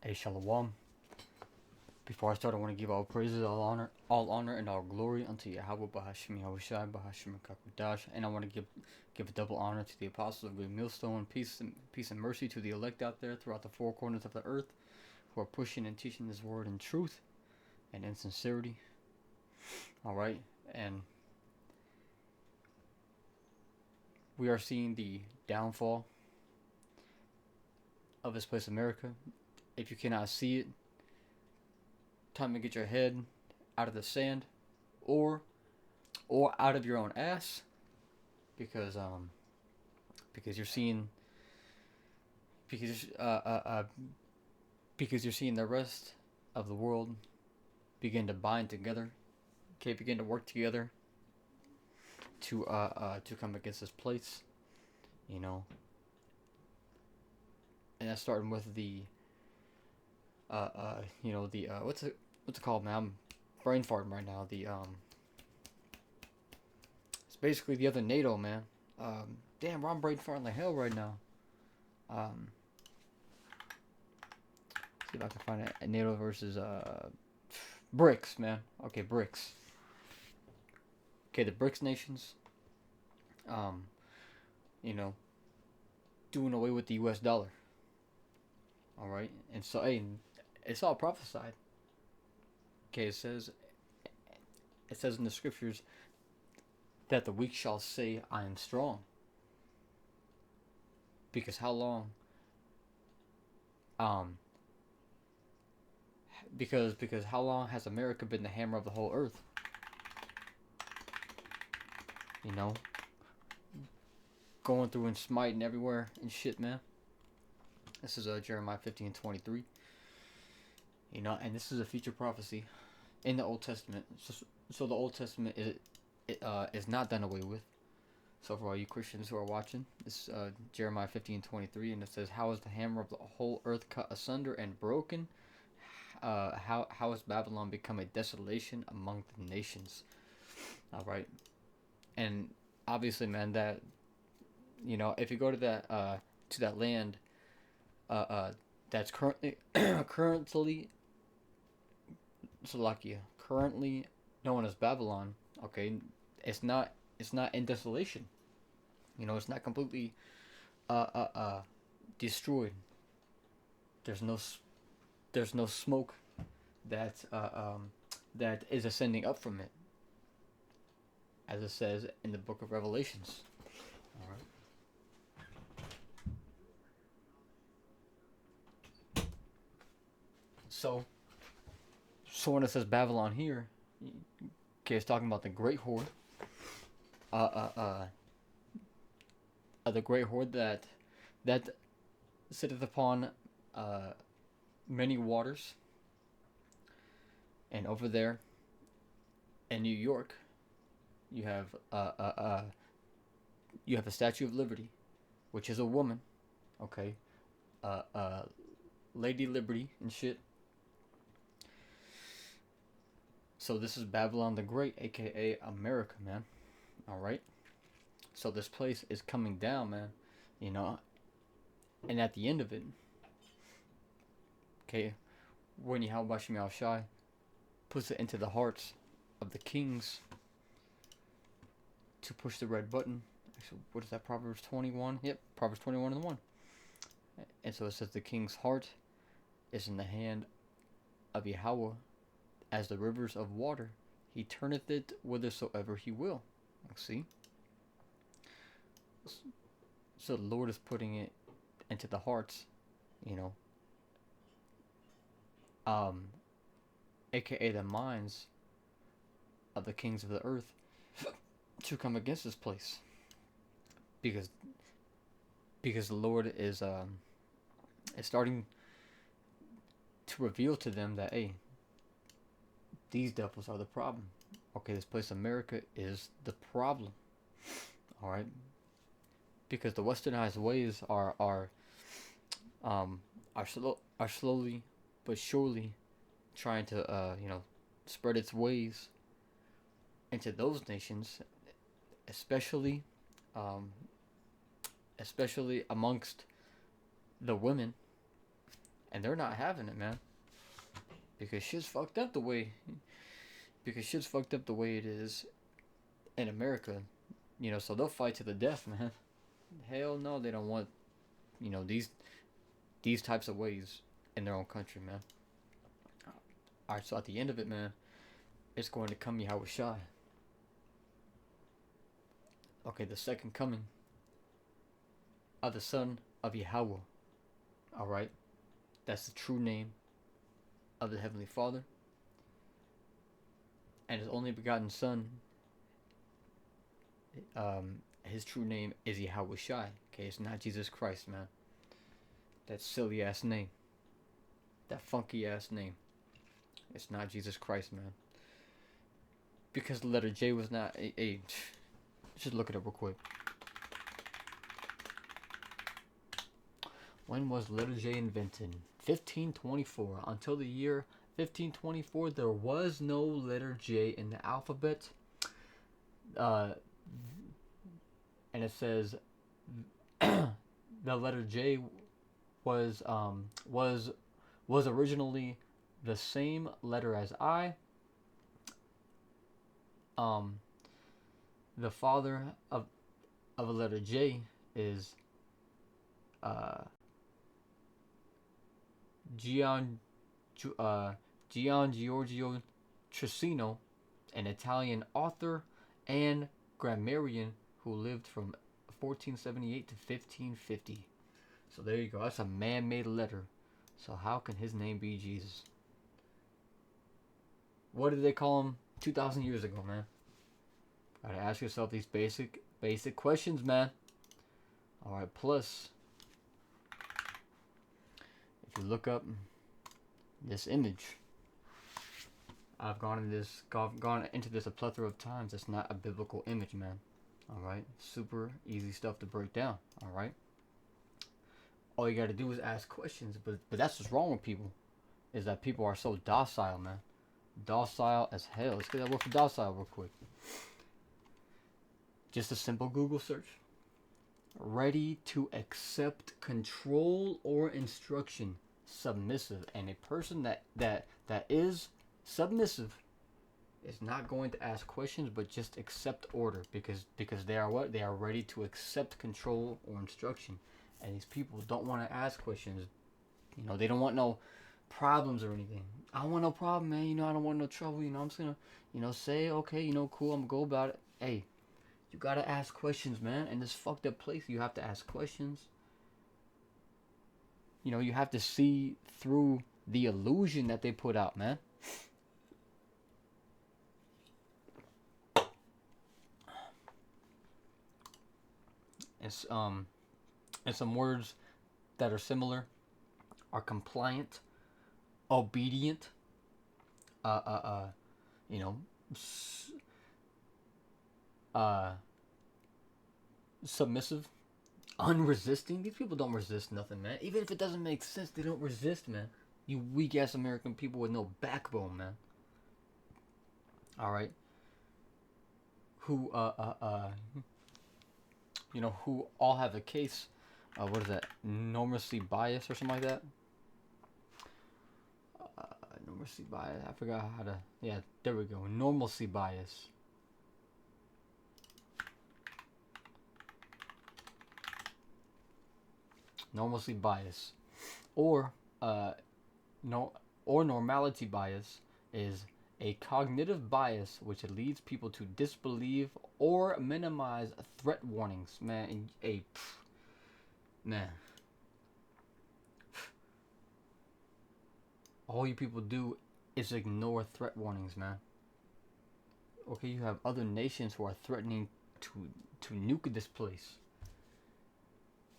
Hey, Shalom. Before I start, I want to give all praises, all honor, and all glory unto Yahweh Bahashim Yahushai Bahashim Kakudash. And I want to give a double honor to the apostles of the millstone, peace and mercy to the elect out there throughout the four corners of the earth, who are pushing and teaching this word in truth and in sincerity. All right, and we are seeing the downfall of this place, America. If you cannot see it, time to get your head out of the sand, or out of your own ass, because you're seeing because because you're seeing the rest of the world begin to bind together, okay, begin to work together to come against this place, you know. And that's starting with the what's it called, man? I'm brain farting right now. It's basically the other NATO, man. Damn, I'm brain farting like hell right now. See if I can find it. NATO versus BRICS, man. Okay, BRICS. Okay, the BRICS nations. You know, doing away with the U.S. dollar. All right, and so hey, it's all prophesied. Okay, it says in the scriptures that the weak shall say, "I am strong." Because how long? Because how long has America been the hammer of the whole earth? You know, going through and smiting everywhere and shit, man. This is Jeremiah 15:23. You know, and this is a future prophecy in the Old Testament. So the Old Testament is not done away with. So for all you Christians who are watching, this is Jeremiah 15:23, and it says, "How is the hammer of the whole earth cut asunder and broken? How has Babylon become a desolation among the nations?" All right, and obviously, man, that, you know, if you go to that land, that's currently Slovakia, currently known as Babylon. Okay, it's not in desolation. You know, it's not completely destroyed. There's no smoke that that is ascending up from it, as it says in the book of Revelations. All right. So when it says Babylon here, okay, it's talking about the great horde. The great horde that sitteth upon many waters. And over there in New York, you have a Statue of Liberty, which is a woman, okay, Lady Liberty and shit. So this is Babylon the Great, aka America, man. All right. So this place is coming down, man. You know, and at the end of it, okay, when Yahweh Bashim Yahushai puts it into the hearts of the kings to push the red button. Actually, what is that? Proverbs 21. Yep, Proverbs 21 and 1. And so it says, "The king's heart is in the hand of Yahweh, as the rivers of water. He turneth it whithersoever he will." See? So the Lord is putting it into the hearts, you know, aka the minds of the kings of the earth, to come against this place. Because the Lord is starting to reveal to them that, hey, these devils are the problem. Okay, this place America is the problem. All right, because the westernized ways are slowly but surely trying to spread its ways into those nations, especially amongst the women and they're not having it, man, because shit's fucked up the way it is in America. So they'll fight to the death, man. Hell no, they don't want these types of ways in their own country, man. All right, so at the end of it, man, it's going to come Yahushua. Okay, the second coming of the Son of Yahweh. All right, that's the true name of the Heavenly Father, and His only begotten Son. His true name is Yahushua. Okay, it's not Jesus Christ, man. That silly ass name. That funky ass name. It's not Jesus Christ, man. Because the letter J was not a just look it up real quick. When was letter J invented? 1524. Until the year 1524, there was no letter J in the alphabet. And it says the letter J was originally the same letter as I. The father of a letter J is Gian Giorgio Trissino, an Italian author and grammarian who lived from 1478 to 1550. So there you go. That's a man-made letter. So how can his name be Jesus? What did they call him 2,000 years ago, man? Gotta ask yourself these basic questions, man. Alright, plus, if you look up this image, I've gone into this a plethora of times. It's not a biblical image, man. Alright? Super easy stuff to break down. Alright? All you gotta do is ask questions. But that's what's wrong with people. Is that people are so docile, man. Docile as hell. Let's get that word for docile real quick. Just a simple Google search. Ready to accept control or instruction. Submissive. And a person that is submissive is not going to ask questions, but just accept order, because they are what? They are ready to accept control or instruction. And these people don't want to ask questions. They don't want no problems or anything. I don't want no problem, man. I don't want no trouble. I'm just gonna, say, okay, cool, I'm gonna go about it. Hey, you gotta ask questions, man. In this fucked up place, you have to ask questions. You have to see through the illusion that they put out, man. It's and some words that are similar are compliant, obedient, submissive, unresisting. These people don't resist nothing, man. Even if it doesn't make sense, they don't resist, man. You weak ass American people with no backbone, man. All right. Who who all have a case. What is that? Normalcy bias or something like that. Normalcy bias. I forgot how to. Yeah, there we go. Normalcy bias. Normalcy bias, or normality bias is a cognitive bias which leads people to disbelieve or minimize threat warnings. Man, man. All you people do is ignore threat warnings, man. Okay, you have other nations who are threatening to nuke this place.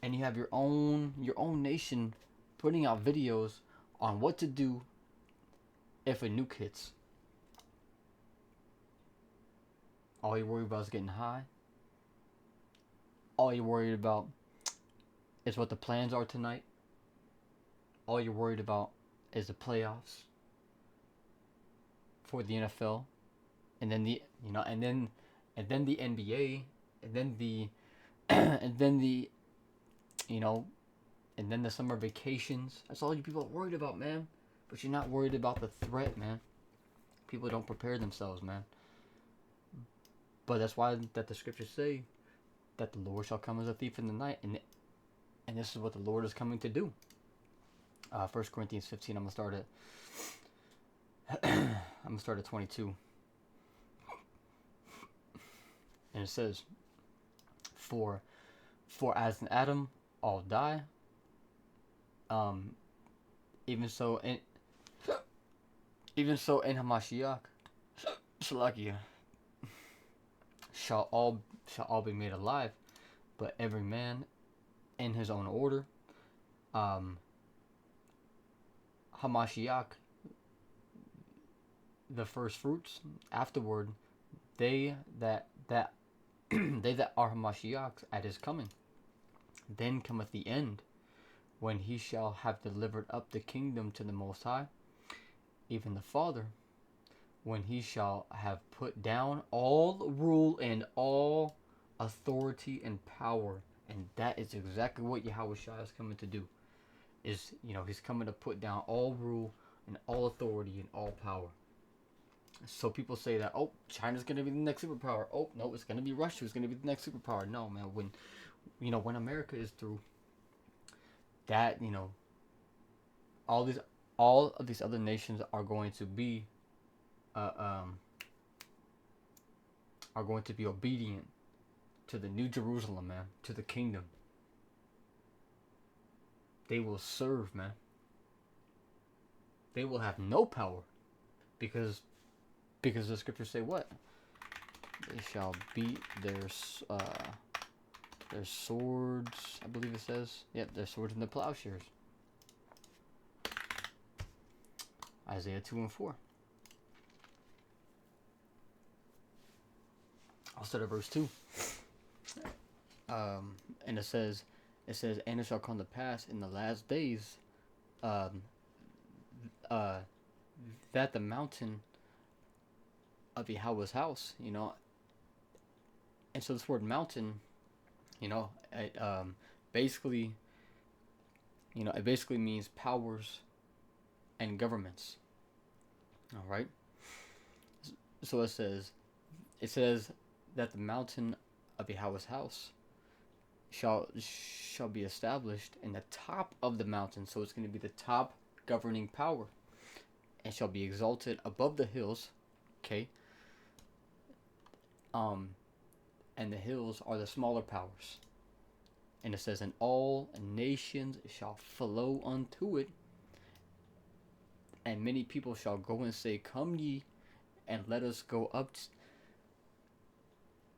And you have your own nation putting out videos on what to do if a nuke hits. All you're worried about is getting high. All you're worried about is what the plans are tonight. All you're worried about is the playoffs for the NFL, and then the NBA, and then the and then the summer vacations. That's all you people are worried about, man. But you're not worried about the threat, man. People don't prepare themselves, man. But that's why that the scriptures say that the Lord shall come as a thief in the night, and this is what the Lord is coming to do. 1 Corinthians 15. I'm gonna start at 22, and it says, "For as in Adam all die, even so in Hamashiach, Shalakia, shall all be made alive, but every man in his own order. Hamashiach, the first fruits. Afterward, they that they that are Hamashiachs at his coming. Then cometh the end, when he shall have delivered up the kingdom to the Most High, even the Father, when he shall have put down all rule and all authority and power." And that is exactly what Yahweh Shai is coming to do. Is, he's coming to put down all rule and all authority and all power. So people say that, oh, China's going to be the next superpower. Oh, no, it's going to be Russia. It's going to be the next superpower. No, man, when America is through, that, all of these other nations are going to be obedient to the New Jerusalem, man, to the kingdom. They will serve, man. They will have no power, because the scriptures say what? They shall beat their swords, I believe it says. Yep, their swords and their plowshares. Isaiah 2 and 4. I'll start at verse 2. And it says, "And it shall come to pass in the last days, that the mountain of Yahweh's house," and so this word mountain, it basically means powers and governments. All right. So it says that the mountain of Yahweh's house shall be established in the top of the mountain. So it's going to be the top governing power, and shall be exalted above the hills. Okay. And the hills are the smaller powers. And it says, "And all nations shall flow unto it, and many people shall go and say, Come ye, and let us go up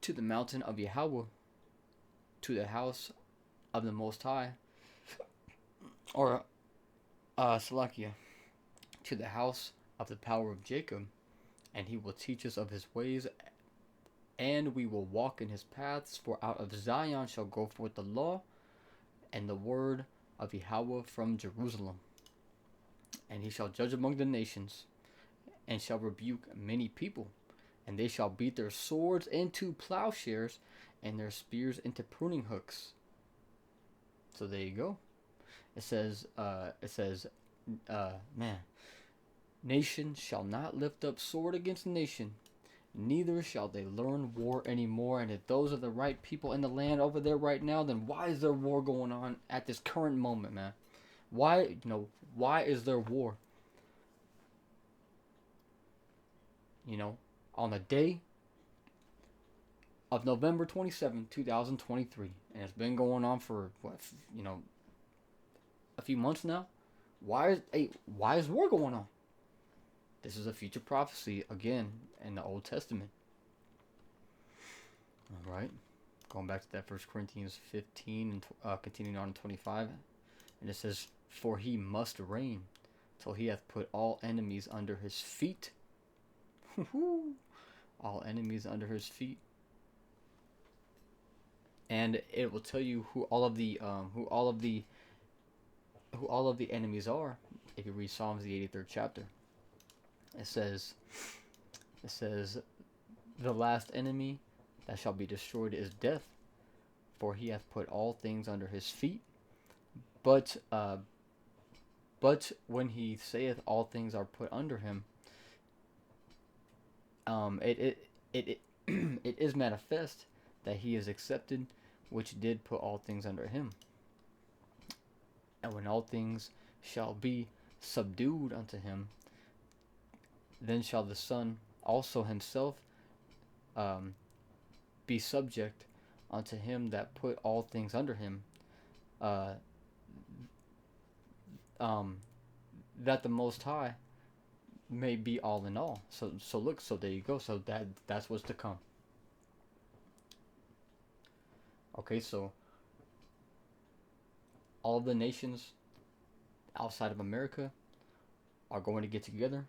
to the mountain of Yahweh, to the house of the Most High," or Salakia, "to the house of the power of Jacob, and he will teach us of his ways, and we will walk in his paths. For out of Zion shall go forth the law and the word of Yahweh from Jerusalem. And he shall judge among the nations, and shall rebuke many people, and they shall beat their swords into plowshares, and their spears into pruning hooks." So there you go. It says, man, "Nation shall not lift up sword against nation, neither shall they learn war anymore." And if those are the right people in the land over there right now, then why is there war going on at this current moment, man? Why is there war? On the day of November 27, 2023, and it's been going on for a few months now. Why is war going on? This is a future prophecy again in the Old Testament. All right, going back to that 1 Corinthians 15 and continuing on in 25, and it says, "For he must reign till he hath put all enemies under his feet." All enemies under his feet. And it will tell you who all of the enemies are if you read Psalms the 83rd chapter. It says, "The last enemy that shall be destroyed is death, for he hath put all things under his feet. But but when he saith all things are put under him, it it is manifest that he is accepted, which did put all things under him. And when all things shall be subdued unto him, then shall the Son also himself um, be subject unto him that put all things under him, uh, um, that the Most High may be all in all. So look, so there you go. So that's what's to come. Okay, so all the nations outside of America are going to get together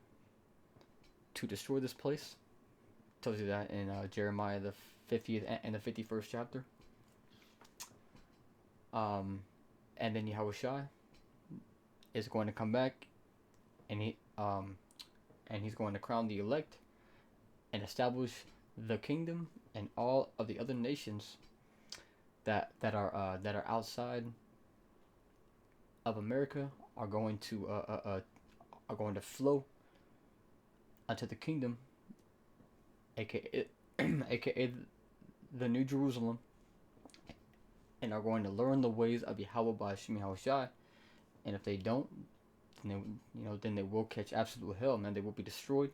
to destroy this place. Tells you that in Jeremiah the 50th and the 51st chapter. And then Yahushua is going to come back, and he's going to crown the elect and establish the kingdom, and all of the other nations that are outside of America are going to flow unto the kingdom, aka aka the New Jerusalem, and are going to learn the ways of Yahweh by Shemi Yahushua. And if they don't, then they will catch absolute hell, man. They will be destroyed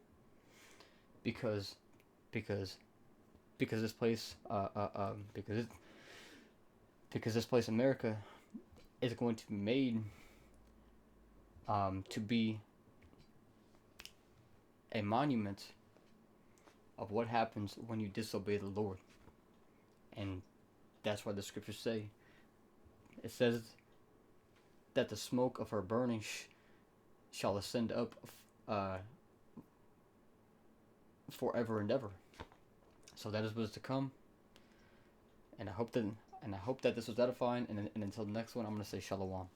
because this place because this place America is going to be made to be a monument of what happens when you disobey the Lord. And that's why the scriptures say, it says that the smoke of her burning shall ascend up forever and ever. So that is what is to come. And I hope that this was edifying. And until the next one, I'm going to say Shalom.